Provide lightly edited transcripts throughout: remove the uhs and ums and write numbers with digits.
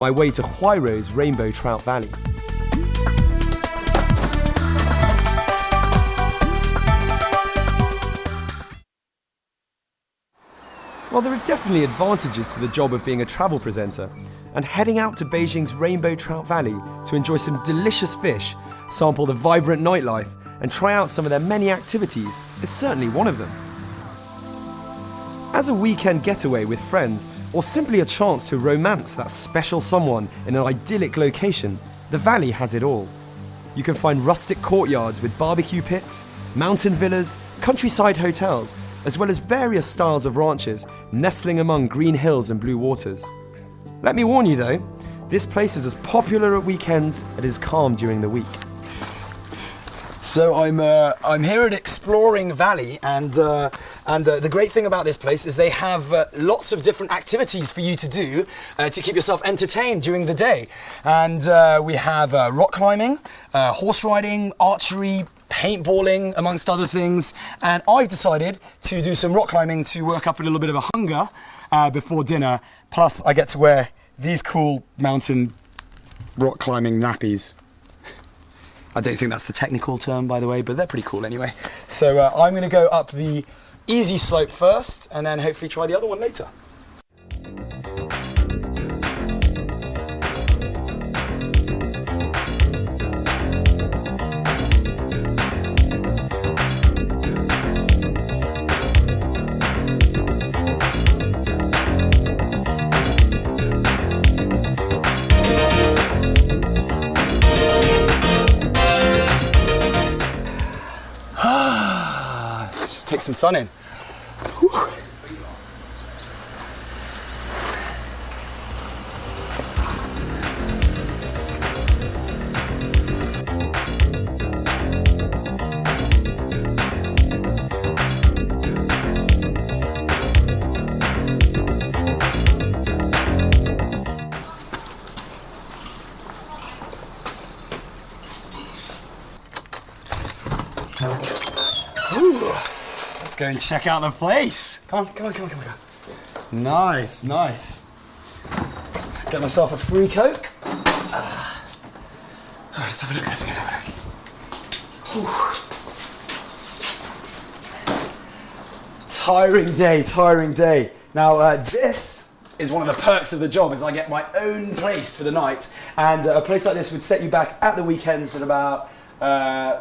My way to Huairou's Rainbow Trout Valley. Well, there are definitely advantages to the job of being a travel presenter, and heading out to Beijing's Rainbow Trout Valley to enjoy some delicious fish, sample the vibrant nightlife, and try out some of their many activities is certainly one of them. As a weekend getaway with friends, or simply a chance to romance that special someone in an idyllic location, the valley has it all. You can find rustic courtyards with barbecue pits, mountain villas, countryside hotels, as well as various styles of ranches nestling among green hills and blue waters. Let me warn you though, this place is as popular at weekends as it is calm during the week. So I'm here at Exploring Valley, and the great thing about this place is they have lots of different activities for you to do to keep yourself entertained during the day. And we have rock climbing, horse riding, archery, paintballing, amongst other things. And I've decided to do some rock climbing to work up a little bit of a hunger before dinner. Plus, I get to wear these cool mountain rock climbing nappies. I don't think that's the technical term, by the way, but they're pretty cool anyway. So I'm going to go up the easy slope first, and then hopefully try the other one later. Take some sun in. Whew. Ooh. Let's go and check out the place. Come on. Nice. Get myself a free Coke. Let's have a look. Tiring day. Now, this is one of the perks of the job, is I get my own place for the night. And a place like this would set you back at the weekends at about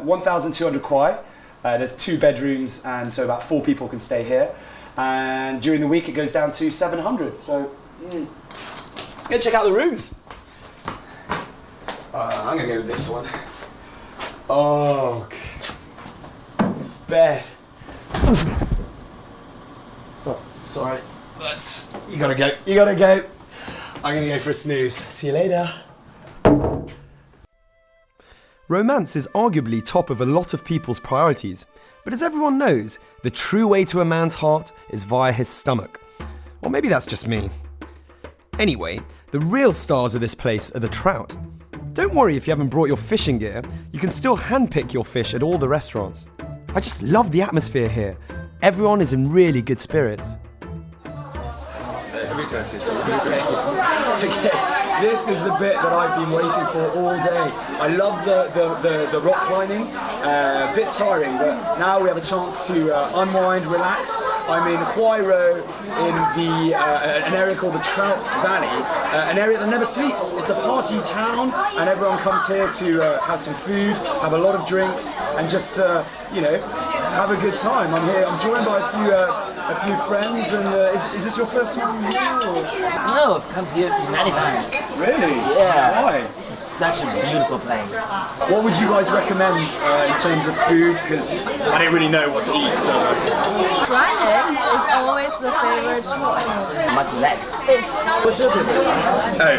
1,200 kwai. There's 2 bedrooms, and so about 4 people can stay here. And during the week, it goes down to 700. So, let's go check out the rooms. I'm gonna go with this one. Oh, bed. Oh, sorry. You gotta go. I'm gonna go for a snooze. See you later. Romance is arguably top of a lot of people's priorities, but as everyone knows, the true way to a man's heart is via his stomach. Or maybe that's just me. Anyway, the real stars of this place are the trout. Don't worry if you haven't brought your fishing gear, you can still handpick your fish at all the restaurants. I just love the atmosphere here. Everyone is in really good spirits. This is the bit that I've been waiting for all day. I love the rock climbing, a bit tiring, but now we have a chance to unwind, relax. I'm in Huairou, in an area called the Trout Valley, an area that never sleeps. It's a party town, and everyone comes here to have some food, have a lot of drinks, and just have a good time. I'm here. I'm joined by a few friends, and is this your first time here? Or? No, I've come here many times. Really? Yeah. Why? This is such a beautiful place. What would you guys recommend in terms of food? Because I don't really know what to eat, so... Fried egg is always the favorite choice. Much leg. Fish. What's your favorite? Oh,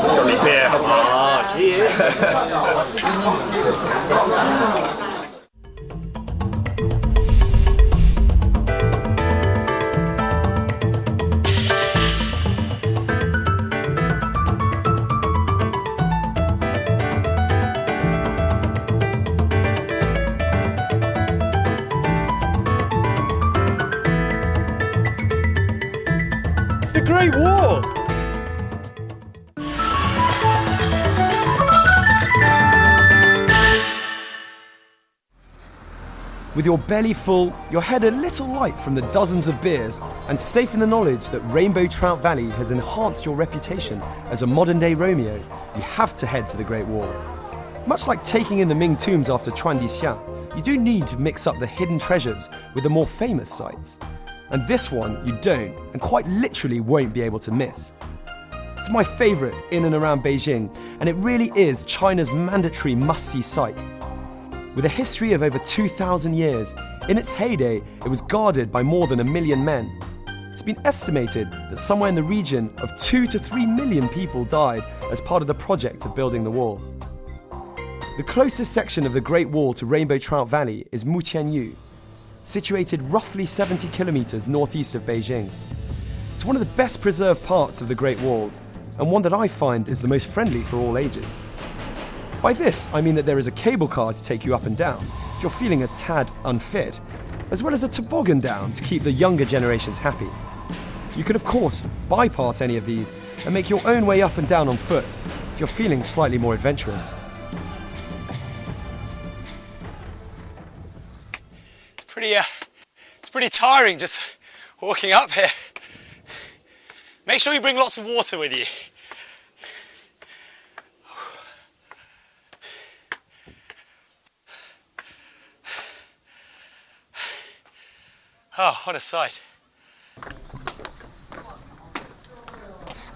it's got to be beer, hasn't it? Oh, cheers. The Great Wall! With your belly full, your head a little light from the dozens of beers, and safe in the knowledge that Rainbow Trout Valley has enhanced your reputation as a modern-day Romeo, you have to head to the Great Wall. Much like taking in the Ming tombs after Chuandixia, you do need to mix up the hidden treasures with the more famous sites. And this one you don't, and quite literally won't be able to miss. It's my favourite in and around Beijing, and it really is China's mandatory must-see site. With a history of over 2,000 years, in its heyday it was guarded by more than 1 million men. It's been estimated that somewhere in the region of 2 to 3 million people died as part of the project of building the wall. The closest section of the Great Wall to Rainbow Trout Valley is Mutianyu, situated roughly 70 kilometers northeast of Beijing. It's one of the best preserved parts of the Great Wall, and one that I find is the most friendly for all ages. By this, I mean that there is a cable car to take you up and down if you're feeling a tad unfit, as well as a toboggan down to keep the younger generations happy. You can of course bypass any of these and make your own way up and down on foot if you're feeling slightly more adventurous. It's pretty tiring just walking up here. Make sure you bring lots of water with you. Oh, what a sight.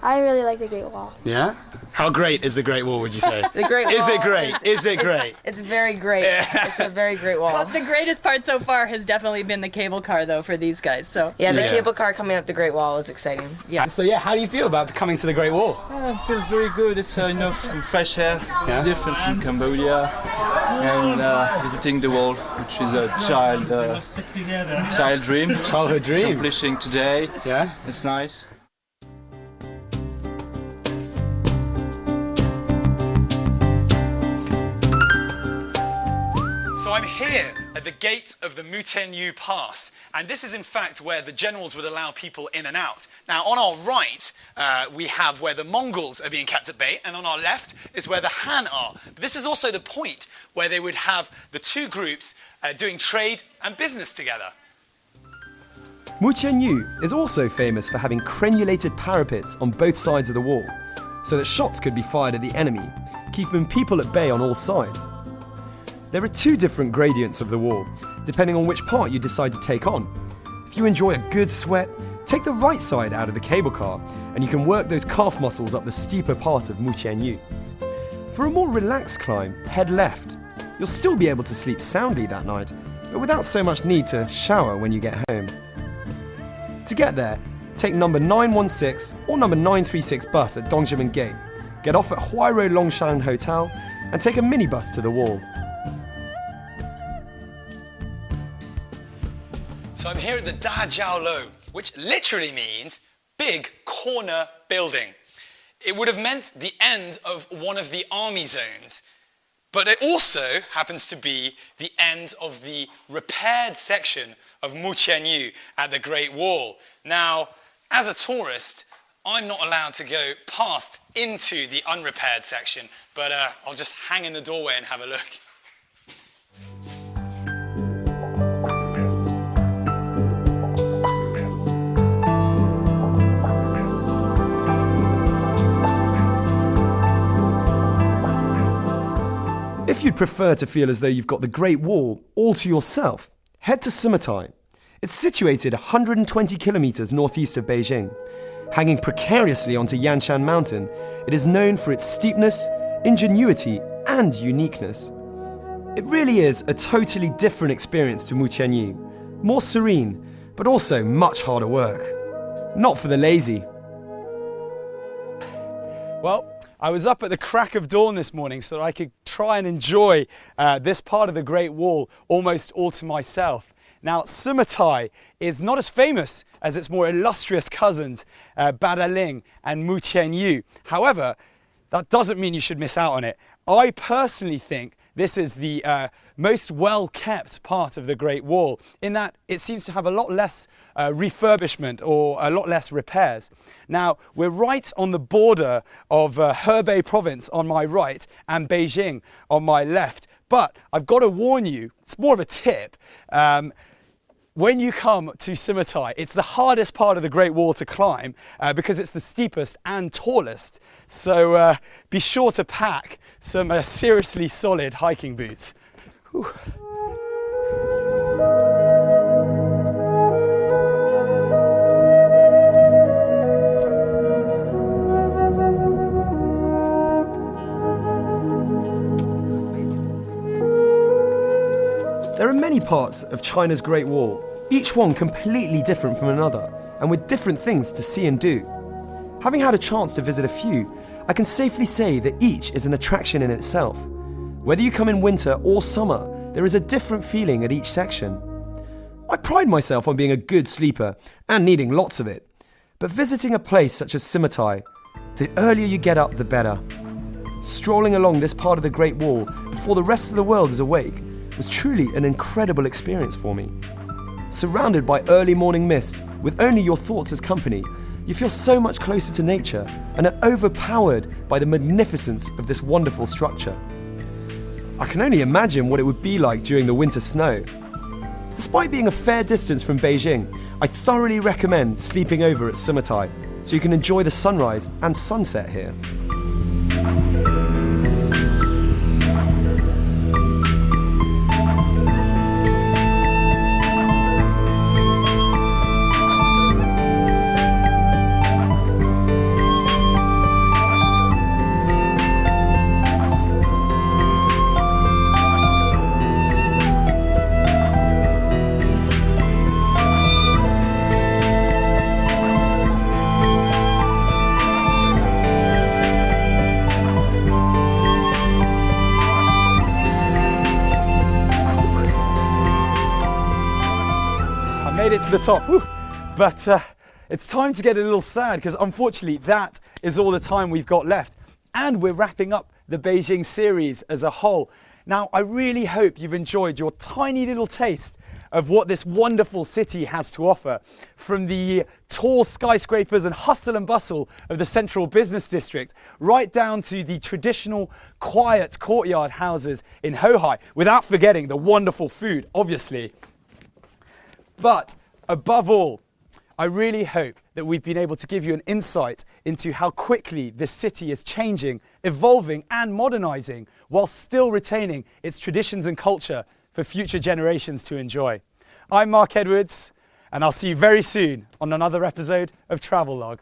I really like the Great Wall. Yeah? How great is the Great Wall, would you say? The Great Wall. Is it great? Is it great? It's very great. It's a very great wall. Well, the greatest part so far has definitely been the cable car, though, for these guys. So Yeah, the cable car coming up the Great Wall was exciting. yeah. So yeah, how do you feel about coming to the Great Wall? I feel very good. It's enough some fresh air. It's different from Cambodia, and visiting the wall, which is a child dream. Childhood dream. Accomplishing today. Yeah? It's nice. So I'm here at the gate of the Mutianyu Pass, and this is in fact where the generals would allow people in and out. Now on our right, we have where the Mongols are being kept at bay, and on our left is where the Han are. But this is also the point where they would have the two groups doing trade and business together. Mutianyu is also famous for having crenulated parapets on both sides of the wall, so that shots could be fired at the enemy, keeping people at bay on all sides. There are two different gradients of the wall, depending on which part you decide to take on. If you enjoy a good sweat, take the right side out of the cable car, and you can work those calf muscles up the steeper part of Mutianyu. For a more relaxed climb, head left. You'll still be able to sleep soundly that night, but without so much need to shower when you get home. To get there, take number 916 or number 936 bus at Dongzhimen Gate, get off at Huairou Longshan Hotel, and take a minibus to the wall. So I'm here at the Da Jiao Lo, which literally means big corner building. It would have meant the end of one of the army zones, but it also happens to be the end of the repaired section of Mutianyu at the Great Wall. Now, as a tourist, I'm not allowed to go past into the unrepaired section, but I'll just hang in the doorway and have a look. If you'd prefer to feel as though you've got the Great Wall all to yourself, head to Simatai. It's situated 120 kilometers northeast of Beijing. Hanging precariously onto Yanshan Mountain, it is known for its steepness, ingenuity, and uniqueness. It really is a totally different experience to Mutianyu, more serene, but also much harder work. Not for the lazy. Well, I was up at the crack of dawn this morning so that I could try and enjoy this part of the Great Wall almost all to myself. Now, Simatai is not as famous as its more illustrious cousins, Badaling and Mutianyu. However, that doesn't mean you should miss out on it. I personally think this is the most well-kept part of the Great Wall, in that it seems to have a lot less refurbishment or a lot less repairs. Now, we're right on the border of Hebei province on my right and Beijing on my left, But I've got to warn you, it's more of a tip. When you come to Simatai, it's the hardest part of the Great Wall to climb because it's the steepest and tallest. So be sure to pack some seriously solid hiking boots. Whew. There are many parts of China's Great Wall, each one completely different from another, and with different things to see and do. Having had a chance to visit a few, I can safely say that each is an attraction in itself. Whether you come in winter or summer, there is a different feeling at each section. I pride myself on being a good sleeper and needing lots of it, but visiting a place such as Simatai, the earlier you get up, the better. Strolling along this part of the Great Wall before the rest of the world is awake was truly an incredible experience for me. Surrounded by early morning mist, with only your thoughts as company, you feel so much closer to nature and are overpowered by the magnificence of this wonderful structure. I can only imagine what it would be like during the winter snow. Despite being a fair distance from Beijing, I thoroughly recommend sleeping over at Simatai so you can enjoy the sunrise and sunset here. Made it to the top, whew. But it's time to get a little sad because unfortunately that is all the time we've got left, and we're wrapping up the Beijing series as a whole. Now I really hope you've enjoyed your tiny little taste of what this wonderful city has to offer, from the tall skyscrapers and hustle and bustle of the central business district right down to the traditional quiet courtyard houses in Hohai, without forgetting the wonderful food, obviously. But above all, I really hope that we've been able to give you an insight into how quickly this city is changing, evolving and modernizing while still retaining its traditions and culture for future generations to enjoy. I'm Mark Edwards, and I'll see you very soon on another episode of Travelogue.